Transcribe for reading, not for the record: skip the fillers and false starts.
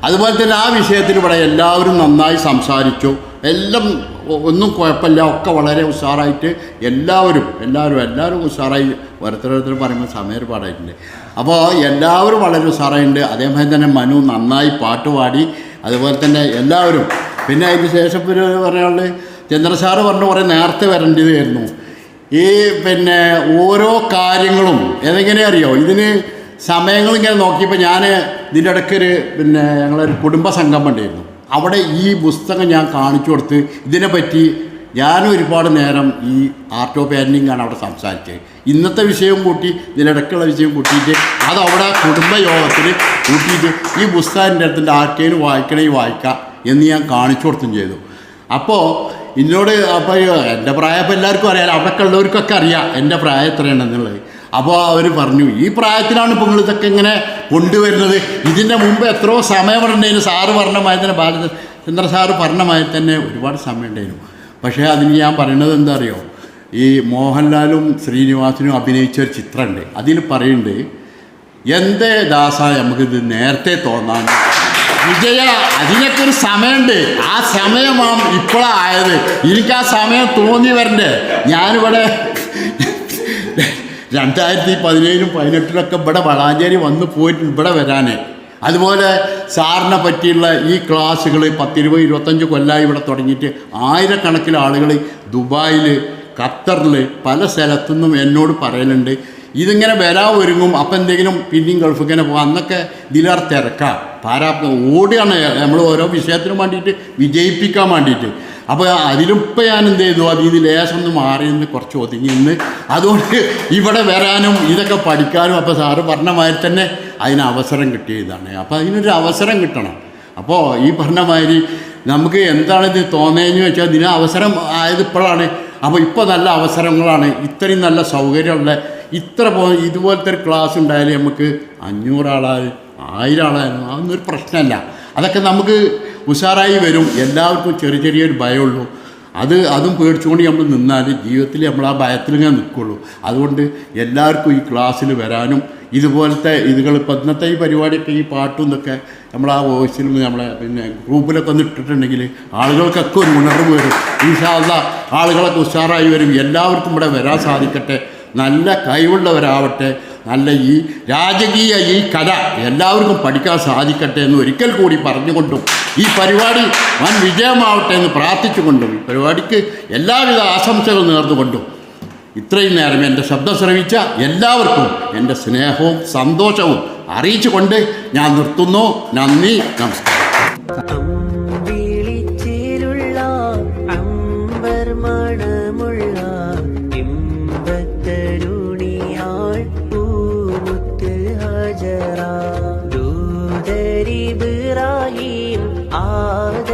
അതുപോലെ തന്നെ ആ വിഷയത്തിൽ ഇവിടെ എല്ലാവരും നന്നായി സംസാരിച്ചു. എല്ലാം ഒന്നും കുഴപ്പമില്ല, ഒക്കെ വളരെ ഉഷാറായിട്ട് എല്ലാവരും ഉഷാറായി. ഓരോരുത്തർ പറയുമ്പോൾ സമയം പാടായിട്ടുണ്ട്. അപ്പോൾ എല്ലാവരും വളരെ ഉഷാറായിട്ടുണ്ട്. അതേപോലെ തന്നെ മനു നന്നായി പാട്ട് പാടി. അതുപോലെ തന്നെ എല്ലാവരും. പിന്നെ അതിന് ശേഷം പറയാനുള്ളത് ചന്ദ്രസാറ് പറഞ്ഞ കുറേ നേരത്തെ വരേണ്ടതായിരുന്നു. ഈ പിന്നെ ഓരോ കാര്യങ്ങളും ഏതെങ്ങനെ അറിയോ, ഇതിന് സമയങ്ങളിങ്ങനെ നോക്കിയപ്പോൾ ഞാൻ ഇതിൻ്റെ ഇടയ്ക്കൊരു പിന്നെ ഞങ്ങളൊരു കുടുംബ സംഗമം ഉണ്ടായിരുന്നു. അവിടെ ഈ പുസ്തകം ഞാൻ കാണിച്ചു കൊടുത്ത് ഇതിനെപ്പറ്റി ഞാനും ഒരുപാട് നേരം ഈ ആർട്ട് ഓഫ് പെയിൻറ്റിങ്ങാണ് അവിടെ സംസാരിച്ചത്. ഇന്നത്തെ വിഷയവും കൂട്ടി ഇതിനിടയ്ക്കുള്ള വിഷയം കൂട്ടിയിട്ട് അതവിടെ കുടുംബയോഗത്തിൽ കൂട്ടിയിട്ട് ഈ പുസ്തകത്തിൻ്റെ അടുത്തിൻ്റെ ആർക്കേനും വായിക്കണമെങ്കിൽ വായിക്കാം എന്ന് ഞാൻ കാണിച്ചു കൊടുത്തും ചെയ്തു. അപ്പോൾ എന്നോട് അപ്പോൾ എൻ്റെ പ്രായം ഇപ്പോൾ എല്ലാവർക്കും അറിയാം, അവിടെയൊക്കെ ഉള്ളവർക്കൊക്കെ അറിയാം എൻ്റെ പ്രായം എത്രയാണെന്നുള്ളത്. അപ്പോൾ അവർ പറഞ്ഞു, ഈ പ്രായത്തിലാണ് ഇപ്പോൾ നിങ്ങൾ ഇതൊക്കെ ഇങ്ങനെ കൊണ്ടുവരുന്നത്. ഇതിൻ്റെ മുമ്പ് എത്രയോ സമയം പറഞ്ഞിരുന്നു. സാറ് പറഞ്ഞ മാതിരി തന്നെ ബാലചന്ദ്ര സാറ് പറഞ്ഞ മാതിരി തന്നെ ഒരുപാട് സമയം ഉണ്ടായിരുന്നു. പക്ഷേ അതിന് ഞാൻ പറയുന്നത് എന്താ അറിയോ, ഈ മോഹൻലാലും ശ്രീനിവാസനും അഭിനയിച്ച ഒരു ചിത്രമുണ്ട്. അതിൽ പറയുന്നുണ്ട്, എന്തേ ദാസ നമുക്കിത് നേരത്തെ തോന്നാൻ വിജയ, അതിനൊക്കെ ഒരു സമയമുണ്ട്. ആ സമയമാണ് ഇപ്പോഴായത്. എനിക്ക് ആ സമയം തോന്നി വരണ്ടേ. ഞാനിവിടെ 2017 18 ഇവിടെ വളാഞ്ചേരി വന്ന് പോയിട്ട് ഇവിടെ വരാനേ. അതുപോലെ സാറിനെ പറ്റിയുള്ള ഈ ക്ലാസ്സുകൾ 10 20 25 കൊല്ലമായി ഇവിടെ തുടങ്ങിയിട്ട് ആയിരക്കണക്കിന് ആളുകൾ ദുബായിൽ, ഖത്തറിൽ പല സ്ഥലത്തുനിന്നും എന്നോട് പറയലുണ്ട്, ഇതിങ്ങനെ വരാൻ ഒരുങ്ങും, അപ്പം എന്തെങ്കിലും പിന്നെയും ഗൾഫിങ്ങനെ പോകാം. അന്നൊക്കെ ഇതിലേറെ തിരക്കാം, ഓടുകയാണ് നമ്മൾ ഓരോ വിഷയത്തിനും വേണ്ടിയിട്ട് വിജയിപ്പിക്കാൻ വേണ്ടിയിട്ട്. അപ്പോൾ അതിലിപ്പോൾ ഞാൻ എന്ത് ചെയ്തു, അതിൽ ലേശമൊന്ന് മാറി നിന്ന് കുറച്ച് ഒതുങ്ങി നിന്ന് അതുകൊണ്ട് ഇവിടെ വരാനും ഇതൊക്കെ പഠിക്കാനും അപ്പോൾ സാറ് പറഞ്ഞ മാതിരി തന്നെ അതിന് അവസരം കിട്ടിയതാണ്. അപ്പോൾ അതിനൊരു അവസരം കിട്ടണം. അപ്പോൾ ഈ പറഞ്ഞ മാതിരി നമുക്ക് എന്താണിത് തോന്നിയെന്ന് വെച്ചാൽ ഇതിന് അവസരം ആയത് ഇപ്പോഴാണ്. അപ്പോൾ ഇപ്പോൾ നല്ല അവസരങ്ങളാണ്, ഇത്രയും നല്ല സൗകര്യമുള്ള ഇതുപോലത്തെ ഒരു ക്ലാസ് ഉണ്ടായാലും നമുക്ക് 500 ആളായാലും 1000 ആളായാലും അതൊന്നൊരു പ്രശ്നമല്ല. അതൊക്കെ നമുക്ക് ഉഷാറായി വരും. എല്ലാവർക്കും ചെറിയൊരു ഭയമുള്ളൂ. അതും പേടിച്ചുകൊണ്ട് നമ്മൾ നിന്നാൽ ജീവിതത്തിൽ നമ്മൾ ആ ഭയത്തിലിങ്ങനെ നിൽക്കുള്ളൂ. അതുകൊണ്ട് എല്ലാവർക്കും ഈ ക്ലാസ്സിൽ വരാനും ഇതുപോലത്തെ ഇതുകൾ ഇന്നത്തെ ഈ പരിപാടിയൊക്കെ ഈ പാട്ടും ഇതൊക്കെ നമ്മൾ ആ വോയിസിലും നമ്മളെ പിന്നെ ഗ്രൂപ്പിലൊക്കെ ഒന്ന് ഇട്ടിട്ടുണ്ടെങ്കിൽ ആളുകൾക്കൊക്കെ ഒരു ഉണർവ് വരും. ഇൻഷാ അല്ലാഹ് ആളുകളൊക്കെ ഉഷാറായി വരും. എല്ലാവർക്കും ഇവിടെ വരാൻ സാധിക്കട്ടെ, നല്ല കഴിവുള്ളവരാവട്ടെ, നല്ല ഈ രാജകീയ ഈ കല എല്ലാവർക്കും പഠിക്കാൻ സാധിക്കട്ടെ എന്ന് ഒരിക്കൽ കൂടി പറഞ്ഞുകൊണ്ടും ഈ പരിപാടി വൻ വിജയമാവട്ടെ എന്ന് പ്രാർത്ഥിച്ചുകൊണ്ടും ഈ പരിപാടിക്ക് എല്ലാവിധ ആശംസകൾ നേർന്നുകൊണ്ടും ഇത്രയും നേരം എൻ്റെ ശബ്ദം ശ്രവിച്ച എല്ലാവർക്കും എൻ്റെ സ്നേഹവും സന്തോഷവും അറിയിച്ചുകൊണ്ട് ഞാൻ നിർത്തുന്നു. നന്ദി, നമസ്കാരം. ആദ